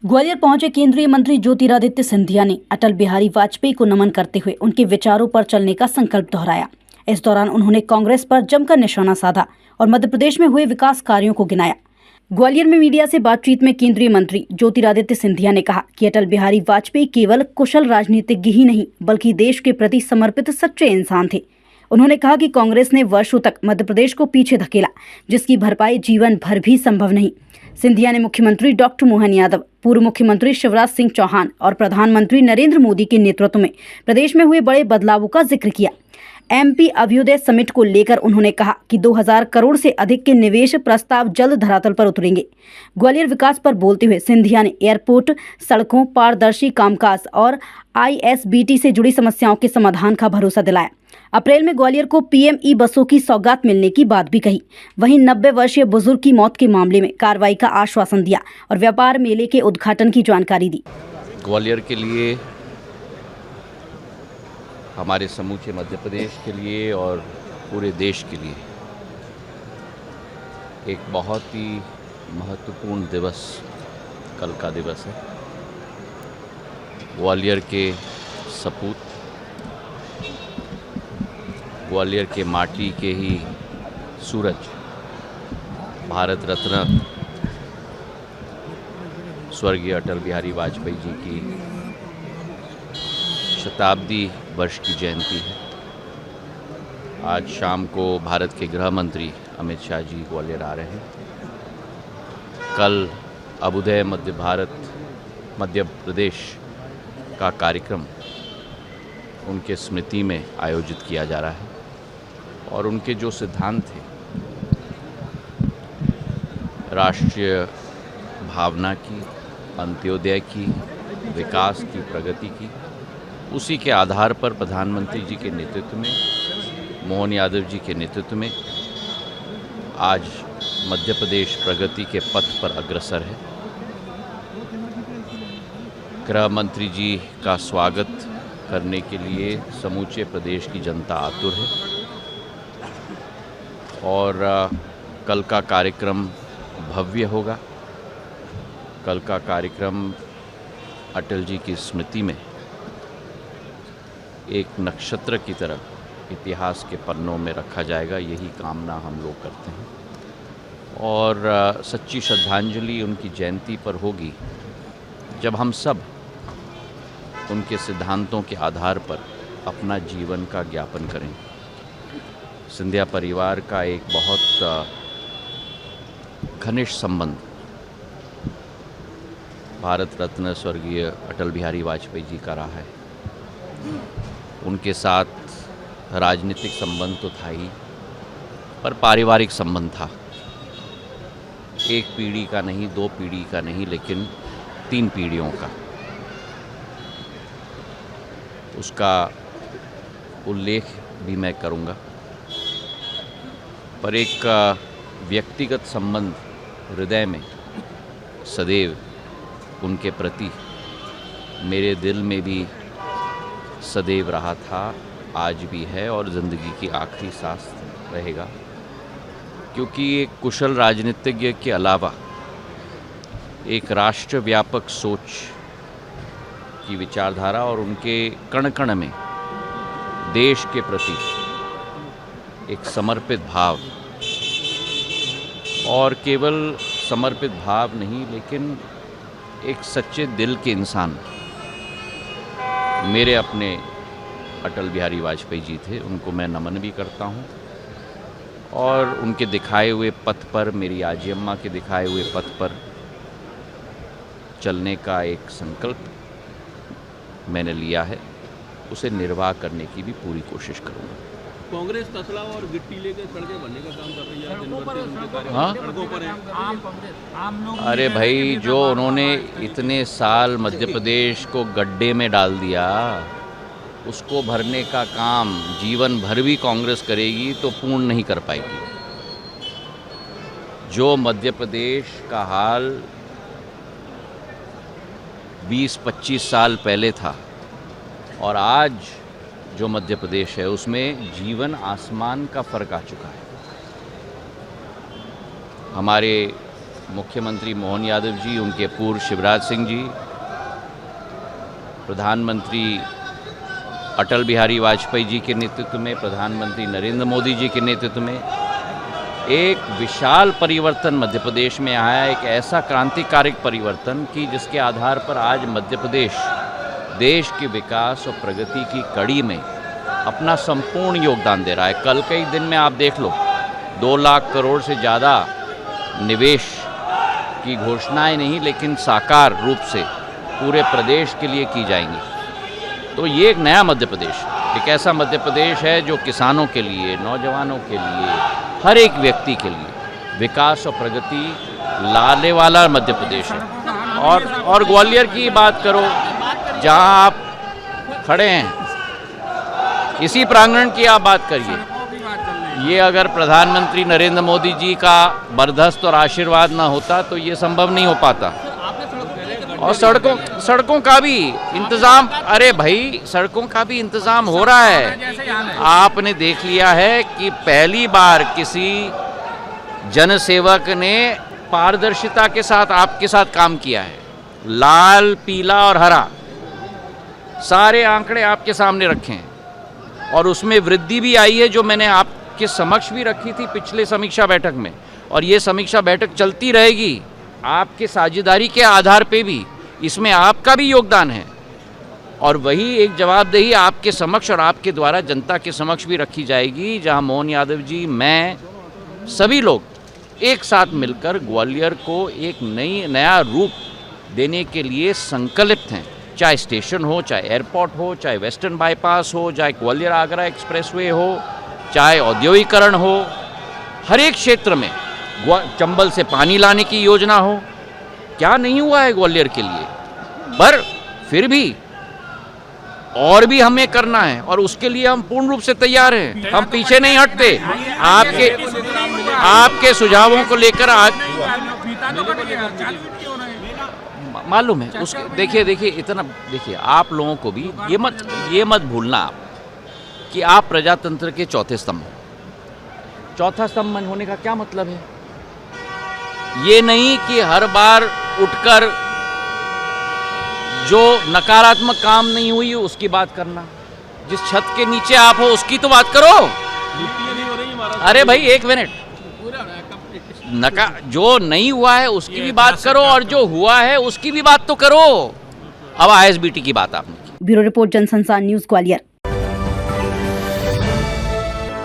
ग्वालियर पहुंचे केंद्रीय मंत्री ज्योतिरादित्य सिंधिया ने अटल बिहारी वाजपेयी को नमन करते हुए उनके विचारों पर चलने का संकल्प दोहराया। इस दौरान उन्होंने कांग्रेस पर जमकर निशाना साधा और मध्य प्रदेश में हुए विकास कार्यों को गिनाया। ग्वालियर में मीडिया से बातचीत में केंद्रीय मंत्री ज्योतिरादित्य सिंधिया ने कहा कि अटल बिहारी वाजपेयी केवल कुशल राजनीतिज्ञ ही नहीं बल्कि देश के प्रति समर्पित सच्चे इंसान थे। उन्होंने कहा कि कांग्रेस ने वर्षों तक मध्य प्रदेश को पीछे धकेला, जिसकी भरपाई जीवन भर भी संभव नहीं। सिंधिया ने मुख्यमंत्री डॉक्टर मोहन यादव, पूर्व मुख्यमंत्री शिवराज सिंह चौहान और प्रधानमंत्री नरेंद्र मोदी के नेतृत्व में प्रदेश में हुए बड़े बदलावों का जिक्र किया। एमपी अभ्युदय समिट को लेकर उन्होंने कहा कि 2000 करोड़ से अधिक के निवेश प्रस्ताव जल्द धरातल पर उतरेंगे। ग्वालियर विकास पर बोलते हुए सिंधिया ने एयरपोर्ट, सड़कों, पारदर्शी कामकाज और आईएसबीटी से जुड़ी समस्याओं के समाधान का भरोसा दिलाया। अप्रैल में ग्वालियर को पीएमई बसों की सौगात मिलने की बात भी कही। वहीं 90 वर्षीय बुजुर्ग की मौत के मामले में कार्रवाई का आश्वासन दिया और व्यापार मेले के उद्घाटन की जानकारी दी। ग्वालियर के लिए, हमारे समूचे मध्य प्रदेश के लिए और पूरे देश के लिए एक बहुत ही महत्वपूर्ण दिवस कल का दिवस है। ग्वालियर के सपूत, ग्वालियर के माटी के ही सूरज, भारत रत्न स्वर्गीय अटल बिहारी वाजपेयी जी की शताब्दी वर्ष की जयंती है। आज शाम को भारत के गृह मंत्री अमित शाह जी ग्वालियर आ रहे हैं। कल अभ्युदय मध्य प्रदेश का कार्यक्रम उनके स्मृति में आयोजित किया जा रहा है और उनके जो सिद्धांत थे, राष्ट्रीय भावना की, अंत्योदय की, विकास की, प्रगति की, उसी के आधार पर प्रधानमंत्री जी के नेतृत्व में, मोहन यादव जी के नेतृत्व में आज मध्य प्रदेश प्रगति के पथ पर अग्रसर है। गृह मंत्री जी का स्वागत करने के लिए समूचे प्रदेश की जनता आतुर है और कल का कार्यक्रम भव्य होगा। कल का कार्यक्रम अटल जी की स्मृति में एक नक्षत्र की तरह इतिहास के पन्नों में रखा जाएगा, यही कामना हम लोग करते हैं। और सच्ची श्रद्धांजलि उनकी जयंती पर होगी जब हम सब उनके सिद्धांतों के आधार पर अपना जीवन का ज्ञापन करें। सिंधिया परिवार का एक बहुत घनिष्ठ संबंध भारत रत्न स्वर्गीय अटल बिहारी वाजपेयी जी का रहा है। उनके साथ राजनीतिक संबंध तो था ही, पर पारिवारिक संबंध था। एक पीढ़ी का नहीं, दो पीढ़ी का नहीं, लेकिन 3 पीढ़ियों का। उसका उल्लेख भी मैं करूँगा, पर एक व्यक्तिगत संबंध हृदय में सदैव उनके प्रति मेरे दिल में भी सदैव रहा था, आज भी है और ज़िंदगी की आखिरी सांस रहेगा। क्योंकि एक कुशल राजनीतिज्ञ के अलावा एक राष्ट्रव्यापक सोच की विचारधारा और उनके कण कण में देश के प्रति एक समर्पित भाव, और केवल समर्पित भाव नहीं लेकिन एक सच्चे दिल के इंसान मेरे अपने अटल बिहारी वाजपेयी जी थे। उनको मैं नमन भी करता हूँ और उनके दिखाए हुए पथ पर, मेरी आजी अम्मा के दिखाए हुए पथ पर चलने का एक संकल्प मैंने लिया है, उसे निर्वाह करने की भी पूरी कोशिश करूँगा। कांग्रेस तसला और गिट्टी लेकर सड़कें बनने का काम कर रही है, दिन भर सड़कों पर है। अरे भाई, जो उन्होंने इतने साल मध्य प्रदेश को गड्ढे में डाल दिया, उसको भरने का काम जीवन भर भी कांग्रेस करेगी तो पूर्ण नहीं कर पाएगी। जो मध्य प्रदेश का हाल 20-25 साल पहले था और आज जो मध्य प्रदेश है, उसमें जीवन आसमान का फ़र्क आ चुका है। हमारे मुख्यमंत्री मोहन यादव जी, उनके पूर्व शिवराज सिंह जी, प्रधानमंत्री अटल बिहारी वाजपेयी जी के नेतृत्व में, प्रधानमंत्री नरेंद्र मोदी जी के नेतृत्व में एक विशाल परिवर्तन मध्य प्रदेश में आया, एक ऐसा क्रांतिकारी परिवर्तन कि जिसके आधार पर आज मध्य प्रदेश देश के विकास और प्रगति की कड़ी में अपना संपूर्ण योगदान दे रहा है। कल के ही दिन में आप देख लो 2 लाख करोड़ से ज़्यादा निवेश की घोषणाएं नहीं, लेकिन साकार रूप से पूरे प्रदेश के लिए की जाएंगी। तो ये एक नया मध्य प्रदेश, एक ऐसा मध्य प्रदेश है जो किसानों के लिए, नौजवानों के लिए, हर एक व्यक्ति के लिए विकास और प्रगति लाने वाला मध्य प्रदेश है। और ग्वालियर की बात करो, जहां आप खड़े हैं, इसी प्रांगण की आप बात करिए, ये अगर प्रधानमंत्री नरेंद्र मोदी जी का बरदस्त और आशीर्वाद ना होता तो ये संभव नहीं हो पाता। और सड़कों का भी इंतज़ाम, अरे भाई सड़कों का भी इंतज़ाम हो रहा है। आपने देख लिया है कि पहली बार किसी जनसेवक ने पारदर्शिता के साथ आपके साथ काम किया है। लाल, पीला और हरा सारे आंकड़े आपके सामने रखे हैं और उसमें वृद्धि भी आई है, जो मैंने आपके समक्ष भी रखी थी पिछले समीक्षा बैठक में। और ये समीक्षा बैठक चलती रहेगी, आपके साझेदारी के आधार पे भी इसमें आपका भी योगदान है। और वही एक जवाबदेही आपके समक्ष और आपके द्वारा जनता के समक्ष भी रखी जाएगी, जहां मोहन यादव जी, मैं, सभी लोग एक साथ मिलकर ग्वालियर को एक नया रूप देने के लिए संकल्पित हैं। चाहे स्टेशन हो, चाहे एयरपोर्ट हो, चाहे वेस्टर्न बाईपास हो, चाहे ग्वालियर आगरा एक्सप्रेसवे हो, चाहे औद्योगिकरण हो, हर एक क्षेत्र में चंबल से पानी लाने की योजना हो, क्या नहीं हुआ है ग्वालियर के लिए। पर फिर भी और भी हमें करना है और उसके लिए हम पूर्ण रूप से तैयार हैं। हम पीछे नहीं हटते। आपके सुझावों को लेकर आज मालूम है उसके, देखिए इतना, देखिए आप लोगों को भी ये मत भूलना आप कि आप प्रजातंत्र के चौथे स्तंभ हो। चौथा स्तंभ होने का क्या मतलब है? ये नहीं कि हर बार उठकर जो नकारात्मक काम नहीं हुई उसकी बात करना। जिस छत के नीचे आप हो उसकी तो बात करो। अरे भाई एक मिनट, जो नहीं हुआ है उसकी भी बात करो और जो हुआ है उसकी भी बात तो करो। अब ISBT की बात आपने की। ब्यूरो रिपोर्ट, जनसंचार न्यूज़, ग्वालियर।